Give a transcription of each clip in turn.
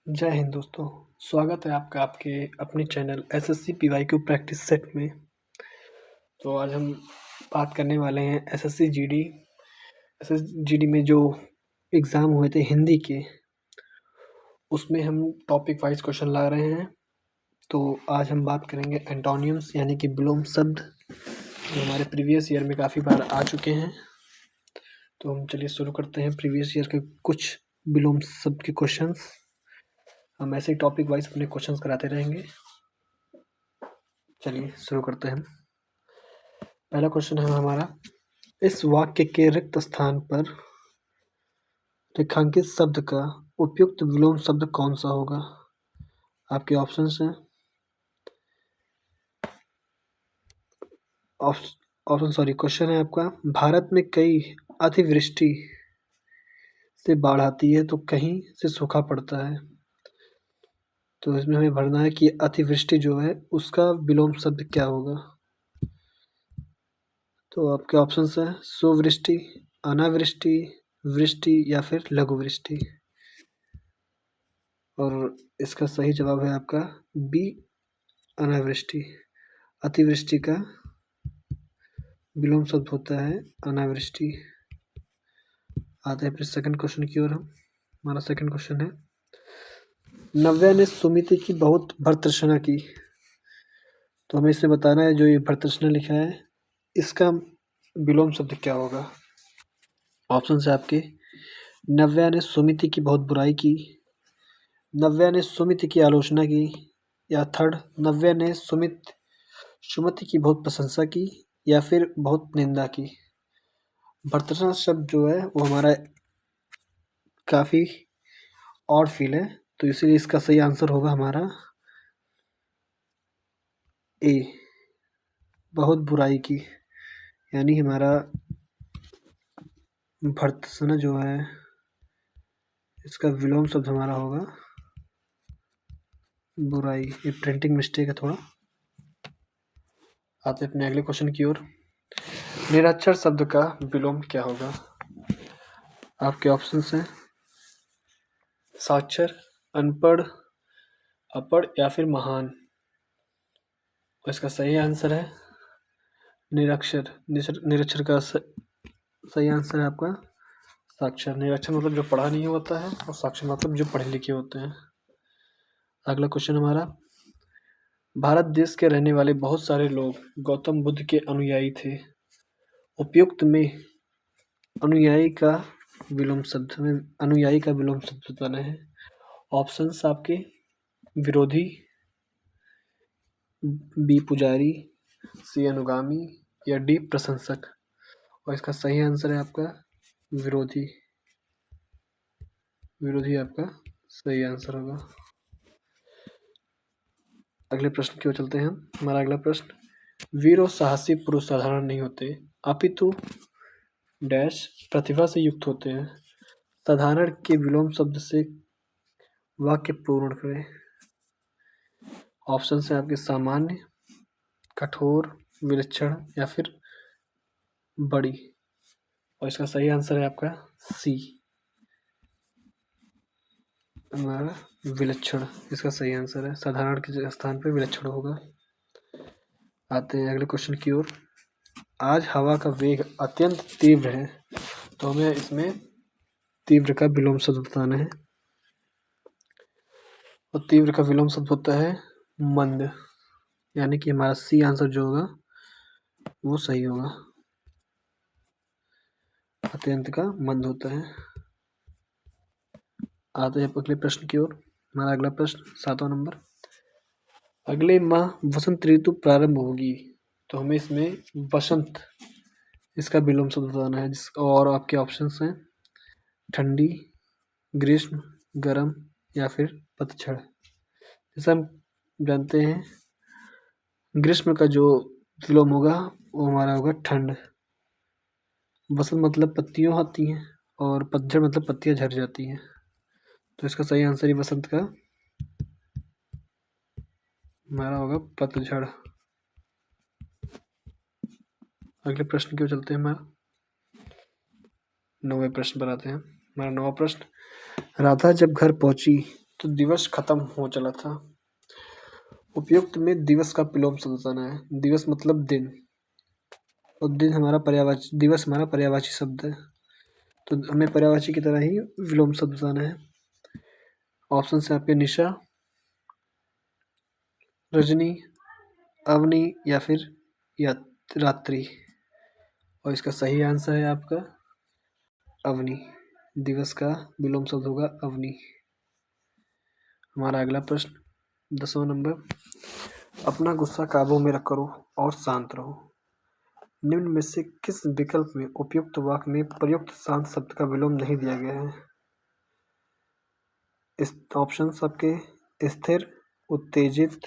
जय हिंद दोस्तों। स्वागत है आपका आपके अपने channel SSC PYQ practice set में। तो आज हम बात करने वाले हैं एसएसजी डी में जो एग्ज़ाम हुए थे हिंदी के, उसमें हम टॉपिक वाइज क्वेश्चन ला रहे हैं। तो आज हम बात करेंगे एंटोनियम्स यानी कि विलोम शब्द, जो हमारे प्रीवियस ईयर में काफ़ी बार आ चुके हैं। तो हम चलिए शुरू करते हैं प्रीवियस ईयर के कुछ विलोम शब्द के क्वेश्चंस। हम ऐसे ही टॉपिक वाइज अपने क्वेश्चंस कराते रहेंगे। चलिए शुरू करते हैं। पहला क्वेश्चन है हमारा, इस वाक्य के रिक्त स्थान पर रेखांकित शब्द का उपयुक्त विलोम शब्द कौन सा होगा? आपके ऑप्शंस हैं। क्वेश्चन है आपका, भारत में कई अतिवृष्टि से बाढ़ आती है तो कहीं से सूखा पड़ता है। तो इसमें हमें भरना है कि अतिवृष्टि जो है उसका विलोम शब्द क्या होगा। तो आपके ऑप्शंस हैं सुवृष्टि, अनावृष्टि, वृष्टि या फिर लघु वृष्टि। और इसका सही जवाब है आपका बी, अनावृष्टि। अतिवृष्टि का विलोम शब्द होता है अनावृष्टि। आते हैं फिर सेकंड क्वेश्चन की ओर। हमारा सेकंड क्वेश्चन है, नव्या ने सुमिति की बहुत भर्त्सना की। तो हमें इसे बताना है, जो ये भर्त्सना लिखा है इसका विलोम शब्द क्या होगा। ऑप्शन है आपके, नव्या ने सुमिति की बहुत बुराई की, नव्या ने सुमिति की आलोचना की, या थर्ड, नव्या ने सुमति की बहुत प्रशंसा की या फिर बहुत निंदा की। भर्त्सना शब्द जो है वो हमारा काफ़ी ऑड फील है, तो इसीलिए इसका सही आंसर होगा हमारा ए, बहुत बुराई की। यानी हमारा भर्त्सना जो है इसका विलोम शब्द हमारा होगा बुराई। ये प्रिंटिंग मिस्टेक है थोड़ा। आते हैं अपने अगले क्वेश्चन की ओर। निरक्षर शब्द का विलोम क्या होगा? आपके ऑप्शंस हैं साक्षर, अनपढ़, अपढ़ या फिर महान। इसका सही आंसर है निरक्षर। निरक्षर का सही आंसर है आपका साक्षर। निरक्षर मतलब जो पढ़ा नहीं होता है, और साक्षर मतलब जो पढ़े लिखे होते हैं। अगला क्वेश्चन हमारा, भारत देश के रहने वाले बहुत सारे लोग गौतम बुद्ध के अनुयायी थे। उपयुक्त में अनुयायी का विलोम शब्द, हमें अनुयायी का विलोम शब्द बताना है। ऑप्शंस आपके, विरोधी, बी पुजारी, सी अनुगामी या डी प्रशंसक। और इसका सही आंसर है आपका विरोधी। विरोधी आपका सही आंसर होगा। अगले प्रश्न की ओर चलते हैं। हमारा अगला प्रश्न, वीर और साहसी पुरुष साधारण नहीं होते अपितु डैश प्रतिभा से युक्त होते हैं। साधारण के विलोम शब्द से वाक्य पूर्ण करें। ऑप्शन है आपके सामान्य, कठोर, विलक्षण या फिर बड़ी। और इसका सही आंसर है आपका सी, हमारा विलक्षण। इसका सही आंसर है, साधारण के स्थान पर विलक्षण होगा। आते हैं अगले क्वेश्चन की ओर। आज हवा का वेग अत्यंत तीव्र है, तो हमें इसमें तीव्र का विलोम शब्द बताना है। और तीव्र का विलोम शब्द होता है मंद। यानी कि हमारा सी आंसर जो होगा वो सही होगा। अत्यंत का मंद होता है। आते हैं अगले प्रश्न की ओर। हमारा अगला प्रश्न 7वां नंबर, अगले माह वसंत ऋतु प्रारंभ होगी, तो हमें इसमें वसंत इसका विलोम शब्द बताना है। और आपके ऑप्शंस हैं ठंडी, ग्रीष्म, गर्म या फिर पतझड़। जैसे हम जानते हैं ग्रीष्म का जो विलोम होगा वो हमारा होगा ठंड। वसंत मतलब पत्तियां आती हैं, और पतझड़ मतलब पत्तियां झड़ जाती हैं। तो इसका सही आंसर ही वसंत का हमारा होगा पतझड़। अगले प्रश्न की ओर चलते हैं। हमारा 9वें प्रश्न पर आते हैं। हमारा 9वां प्रश्न, राधा जब घर पहुंची तो दिवस खत्म हो चला था। उपयुक्त में दिवस का विलोम शब्द बताना है। दिवस मतलब दिन, और दिन हमारा पर्यायवाची, दिवस हमारा पर्यायवाची शब्द है, तो हमें पर्यायवाची की तरह ही विलोम शब्द बताना है। ऑप्शन है आपके निशा, रजनी, अवनी या फिर या रात्रि। और इसका सही आंसर है आपका अवनी। दिवस का विलोम शब्द होगा अवनी। हमारा अगला प्रश्न 10वां नंबर, अपना गुस्सा काबू में रखो और शांत रहो। निम्न में से किस विकल्प में उपयुक्त वाक्य में प्रयुक्त शांत शब्द का विलोम नहीं दिया गया है? इस ऑप्शन आपके स्थिर, उत्तेजित,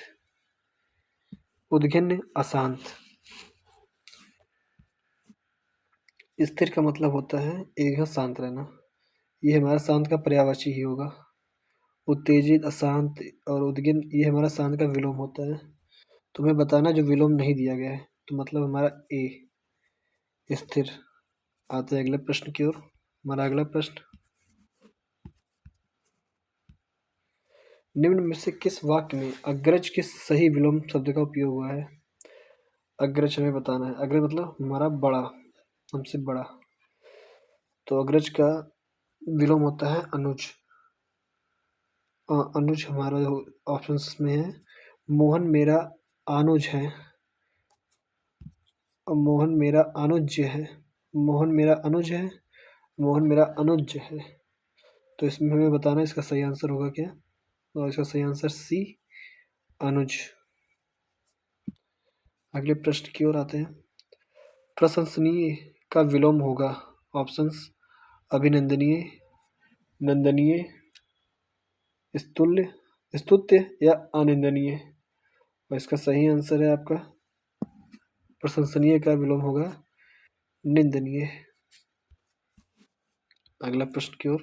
उद्विग्न, अशांत। स्थिर का मतलब होता है एक जगह शांत रहना, ये हमारा शांत का पर्यायवाची ही होगा। उत्तेजित, अशांत और उद्विग्न ये हमारा शांत का विलोम होता है। तुम्हें बताना जो विलोम नहीं दिया गया है, तो मतलब हमारा ए स्थिर। आते हैं अगले प्रश्न की ओर। हमारा अगला प्रश्न, निम्न में से किस वाक्य में अग्रज के सही विलोम शब्द का उपयोग हुआ है? अग्रज हमें बताना है। अग्रज मतलब हमारा बड़ा, हमसे बड़ा, तो अग्रज का विलोम होता है अनुज। अनुज हमारा ऑप्शंस में है, मोहन मेरा अनुज है, और मोहन मेरा अनुज है, मोहन मेरा अनुज है, मोहन मेरा अनुज है। तो इसमें हमें बताना इसका सही आंसर होगा क्या, और इसका सही आंसर सी अनुज। अगले प्रश्न की ओर आते हैं। प्रशंसनीय का विलोम होगा। ऑप्शंस अभिनंदनीय, नंदनीय, स्तुल्य, स्तुत्य या आनंदनीय। और इसका सही आंसर है आपका प्रशंसनीय का विलोम होगा निंदनीय। अगला प्रश्न की ओर,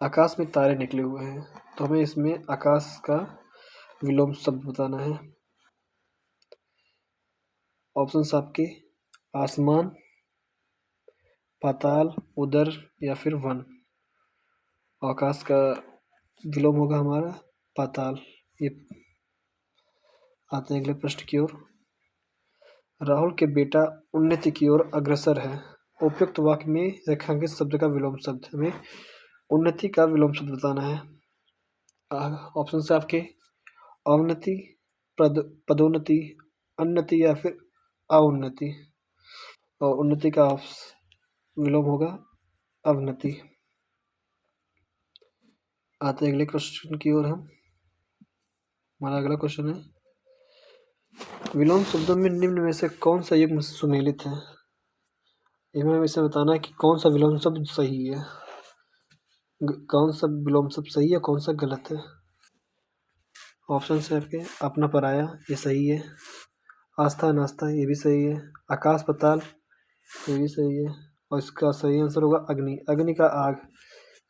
आकाश में तारे निकले हुए हैं, तो हमें इसमें आकाश का विलोम शब्द बताना है। ऑप्शंस आपके आसमान, पाताल, उदर या फिर वन। आकाश का विलोम होगा हमारा पाताल। ये आते हैं अगले प्रश्न की ओर। राहुल के बेटा उन्नति की ओर अग्रसर है। उपयुक्त वाक्य में रेखांकित शब्द का विलोम शब्द, हमें उन्नति का विलोम शब्द बताना है। ऑप्शन से आपके अवनति, पदोन्नति, उन्नति या फिर अवनति। और उन्नति का विलोम होगा अवनति। आते हैं अगले क्वेश्चन की ओर हम। हमारा अगला क्वेश्चन है, विलोम शब्दों में निम्न में से कौन सा युग्म सुमेलित है? हमें इसे बताना है कि कौन सा विलोम शब्द सही है, कौन सा विलोम शब्द सही है, कौन सा गलत है। ऑप्शन है आपके अपना पराया, ये सही है। आस्था नास्ता, ये भी सही है। आकाश पाताल, ये भी सही है। और इसका सही आंसर होगा अग्नि। अग्नि का आग,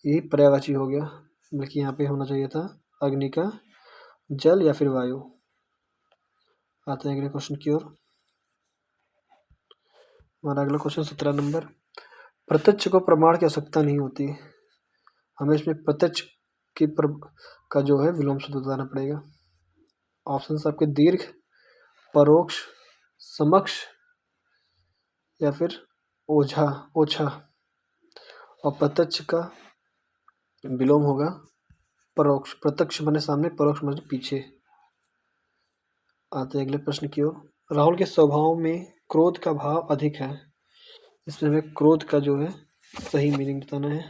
यही पर्यायवाची हो गया, बल्कि यहाँ पे होना चाहिए था अग्नि का जल या फिर वायु। आते हैं अगले क्वेश्चन की ओर। हमारा अगला क्वेश्चन 17 नंबर, प्रत्यक्ष को प्रमाण की आवश्यकता नहीं होती, हमें इसमें प्रत्यक्ष की का जो है विलोम शब्द बताना पड़ेगा। ऑप्शन आपके दीर्घ, परोक्ष, समक्ष या फिर ओझा, ओछा। और प्रत्यक्ष का विलोम होगा परोक्ष। प्रत्यक्ष बने सामने, परोक्ष बने पीछे। आते हैं अगले प्रश्न की ओर। राहुल के स्वभाव में क्रोध का भाव अधिक है, इसमें हमें क्रोध का जो है सही मीनिंग बताना है।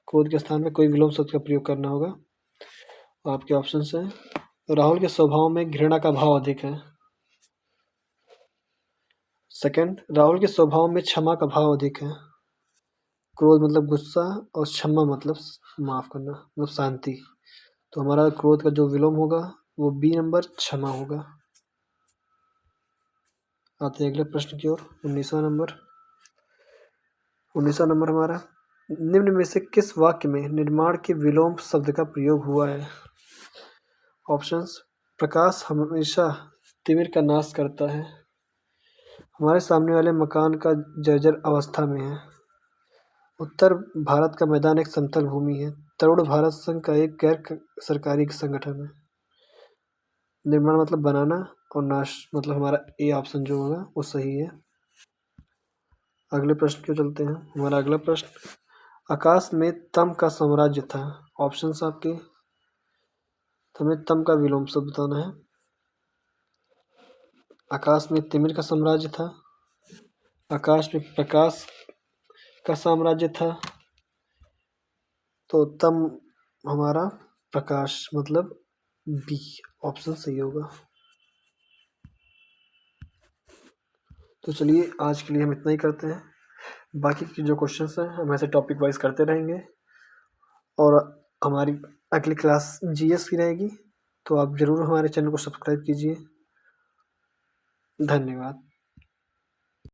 क्रोध के स्थान में कोई विलोम शब्द का प्रयोग करना होगा। आपके ऑप्शन है, राहुल के स्वभाव में घृणा का भाव अधिक है। सेकंड, राहुल के स्वभाव में क्षमा का भाव अधिक है। क्रोध मतलब गुस्सा और क्षमा मतलब माफ करना, मतलब शांति। तो हमारा क्रोध का जो विलोम होगा वो बी नंबर क्षमा होगा। आते हैं अगले प्रश्न की ओर। 19वां नंबर। 19वां नंबर हमारा, निम्न में से किस वाक्य में निर्माण के विलोम शब्द का प्रयोग हुआ है? ऑप्शंस, प्रकाश हमेशा तिमिर का नाश करता है, हमारे सामने वाले मकान का जर्जर अवस्था में है, उत्तर भारत का मैदान एक समतल भूमि है, तरुण भारत संघ का एक गैर सरकारी संगठन है। निर्माण मतलब बनाना और नाश मतलब हमारा ए ऑप्शन जो होगा वो सही है। अगले प्रश्न क्यों चलते हैं। हमारा अगला प्रश्न, आकाश में तम का साम्राज्य था। ऑप्शंस आपके, हमें तम का विलोम शब्द बताना है। आकाश में तिमिर का साम्राज्य था, आकाश में प्रकाश का साम्राज्य था, तो तम हमारा प्रकाश मतलब बी ऑप्शन सही होगा। तो चलिए आज के लिए हम इतना ही करते हैं। बाकी के जो क्वेश्चंस हैं हम ऐसे टॉपिक वाइज करते रहेंगे और हमारी अगली क्लास जीएस की रहेगी, तो आप ज़रूर हमारे चैनल को सब्सक्राइब कीजिए। धन्यवाद।